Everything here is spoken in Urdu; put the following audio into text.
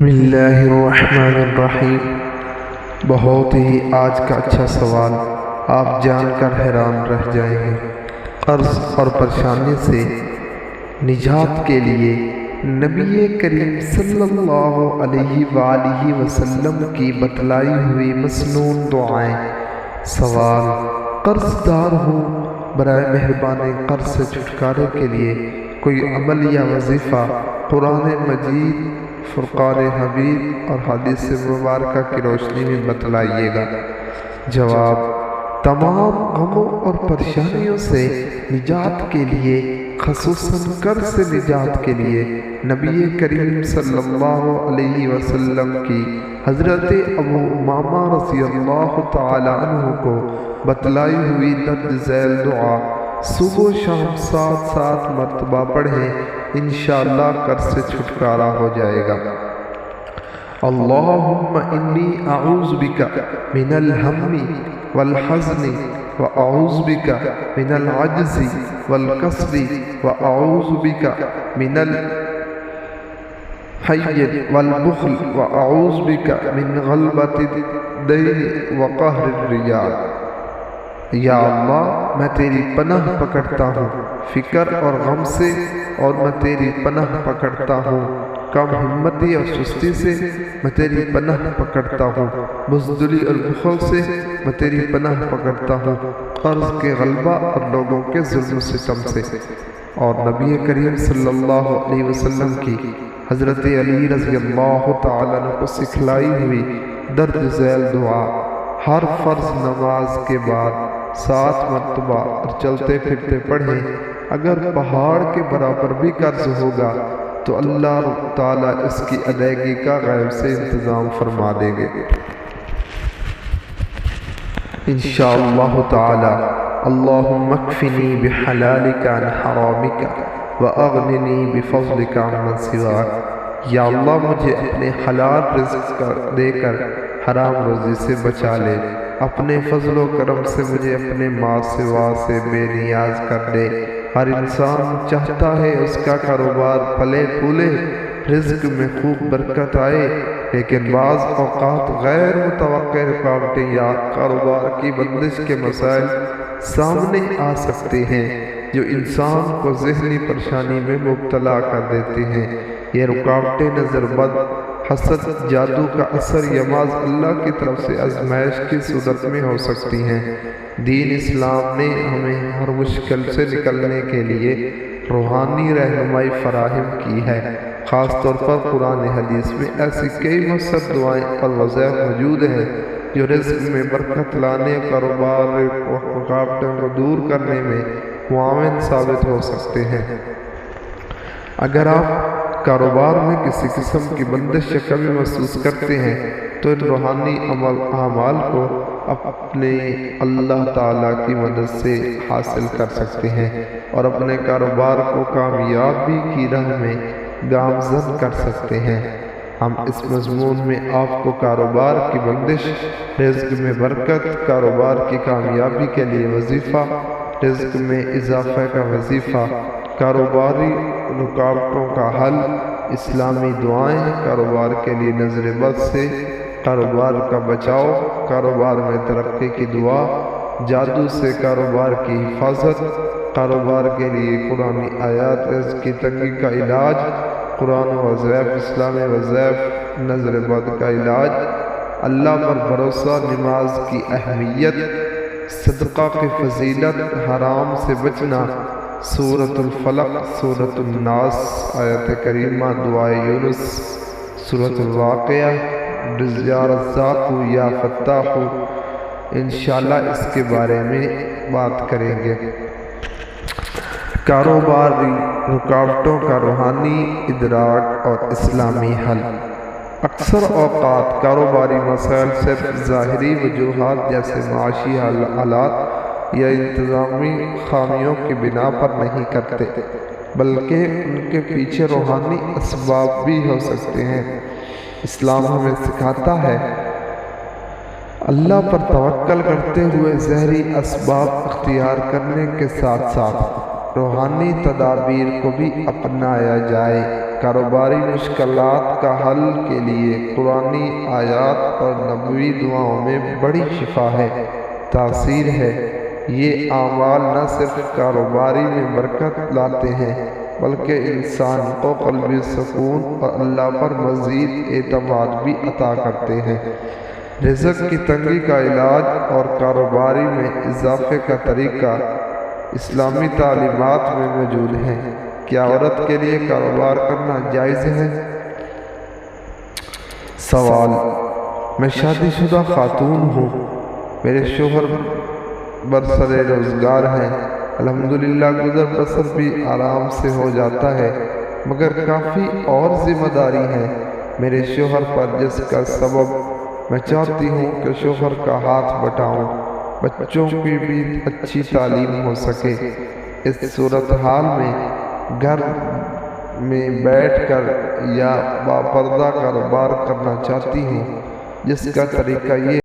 بسم اللہ الرحمن الرحیم۔ بہت ہی آج کا اچھا سوال، آپ جان کر حیران رہ جائیں گے۔ قرض اور پریشانی سے نجات کے لیے نبی کریم صلی اللہ علیہ وآلہ وسلم کی بتلائی ہوئی مسنون دعائیں۔ سوال: قرض دار ہوں، برائے مہربانی قرض سے چھٹکارے کے لیے کوئی عمل یا وظیفہ قرآن مجید، فرقان حمید اور حدیث مبارکہ کی روشنی میں بتلائیے گا۔ جواب: تمام غموں اور پریشانیوں سے نجات کے لیے، خصوصاً قرض سے نجات کے لیے، نبی کریم صلی اللہ علیہ وسلم کی حضرت ابو امامہ رضی اللہ تعالی عنہ کو بتلائی ہوئی درج ذیل دعا صبح و شام 7 مرتبہ پڑھیں، انشاءاللہ قرض سے چھٹکارا ہو جائے گا۔ اللہم انی اعوذ بک من الہم والحزن واعوذ بک من العجز والکسل واعوذ بک من الحیل والبخل واعوذ بک من غلبۃ الدین وقہر الرجال۔ یا اللہ، میں تیری پناہ پکڑتا ہوں فکر اور غم سے، اور میں تیری پناہ پکڑتا ہوں کم ہمتی اور سستی سے، میں تیری پناہ پکڑتا ہوں بزدلی اور بخل سے، میں تیری پناہ پکڑتا ہوں قرض کے غلبہ اور لوگوں کے ظلم و ستم سے۔ اور نبی کریم صلی اللہ علیہ وسلم کی حضرت علی رضی اللہ تعالیٰ عنہ کو سکھلائی ہوئی درج ذیل دعا ہر فرض نماز کے بعد 7 مرتبہ اور چلتے پھرتے پڑھیں۔ اگر پہاڑ کے برابر بھی قرض ہوگا تو اللہ تعالیٰ اس کی ادائیگی کا غیب سے انتظام فرما دیں گے انشاءاللہ تعالی۔ اللہم اکفنی بحلالک عن حرامک واغننی بفضلک عمن سواک۔ یا اللہ، مجھے اپنے حلال رزق دے کر حرام روزی سے بچا لے، اپنے فضل و کرم سے مجھے اپنے ما سوا سے بے نیاز کر دے۔ ہر انسان چاہتا ہے اس کا کاروبار پھلے پھولے، رزق میں خوب برکت آئے، لیکن بعض اوقات غیر متوقع رکاوٹیں یا کاروبار کی بندش کے مسائل سامنے آ سکتے ہیں جو انسان کو ذہنی پریشانی میں مبتلا کر دیتے ہیں۔ یہ رکاوٹیں نظر بد، حسد، جادو کا اثر یا معاذ اللہ کی طرف سے آزمائش کی صورت میں ہو سکتی ہیں۔ دین اسلام نے ہمیں ہر مشکل سے نکلنے کے لیے روحانی رہنمائی فراہم کی ہے۔ خاص طور پر قرآن حدیث میں ایسی کئی مؤثر دعائیں اور وظائف موجود ہیں جو رزق میں برکت لانے، کاروبار رکاوٹوں کو دور کرنے میں معاون ثابت ہو سکتے ہیں۔ اگر آپ کاروبار میں کسی قسم کی بندش یا کمی محسوس کرتے ہیں تو ان روحانی اعمال کو اپنے اللہ تعالیٰ کی مدد سے حاصل کر سکتے ہیں اور اپنے کاروبار کو کامیابی کی راہ میں گامزن کر سکتے ہیں۔ ہم اس مضمون میں آپ کو کاروبار کی بندش، رزق میں برکت، کاروبار کی کامیابی کے لیے وظیفہ، رزق میں اضافہ کا وظیفہ، کاروباری رکاوٹوں کا حل، اسلامی دعائیں، کاروبار کے لیے نظر بد سے کاروبار کا بچاؤ، کاروبار میں ترقی کی دعا، جادو سے کاروبار کی حفاظت، کاروبار کے لیے قرآنی آیات، رزق کی تنگی کا علاج، قرآن وظائف، اسلامی وظائف، نظر بد کا علاج، اللہ پر بھروسہ، نماز کی اہمیت، صدقہ کی فضیلت، حرام سے بچنا، سورۃ الفلق، سورۃ الناس، آیت کریمہ، دعائے یونس، سورۃ الواقعہ، یا رزاق یا فتاح۔ انشاءاللہ اس کے بارے میں بات کریں گے۔ کاروباری رکاوٹوں کا روحانی ادراک اور اسلامی حل۔ اکثر اوقات کاروباری مسائل صرف ظاہری وجوہات جیسے معاشی حالات یا انتظامی خامیوں کی بنا پر نہیں کرتے، بلکہ ان کے پیچھے روحانی اسباب بھی ہو سکتے ہیں۔ اسلام ہمیں سکھاتا ہے اللہ پر توکل کرتے ہوئے ظاہری اسباب اختیار کرنے کے ساتھ ساتھ روحانی تدابیر کو بھی اپنایا جائے۔ کاروباری مشکلات کا حل کے لیے قرآنی آیات اور نبوی دعاؤں میں بڑی شفا ہے، تاثیر ہے۔ یہ اعمال نہ صرف کاروباری میں برکت لاتے ہیں بلکہ انسان کو قلبی سکون اور اللہ پر مزید اعتماد بھی عطا کرتے ہیں۔ رزق کی تنگی کا علاج اور کاروباری میں اضافے کا طریقہ اسلامی تعلیمات میں موجود ہیں۔ کیا عورت کے لیے کاروبار کرنا جائز ہے؟ سوال: میں شادی شدہ خاتون ہوں، میرے شوہر برسر روزگار ہیں، الحمدللہ گزر بسر بھی آرام سے ہو جاتا ہے، مگر کافی اور ذمہ داری ہے میرے شوہر پر، جس کا سبب میں چاہتی ہوں کہ شوہر کا ہاتھ بٹاؤں، بچوں کی بھی اچھی تعلیم ہو سکے۔ اس صورتحال میں گھر میں بیٹھ کر یا باپردہ کاروبار کرنا چاہتی ہوں، جس کا طریقہ یہ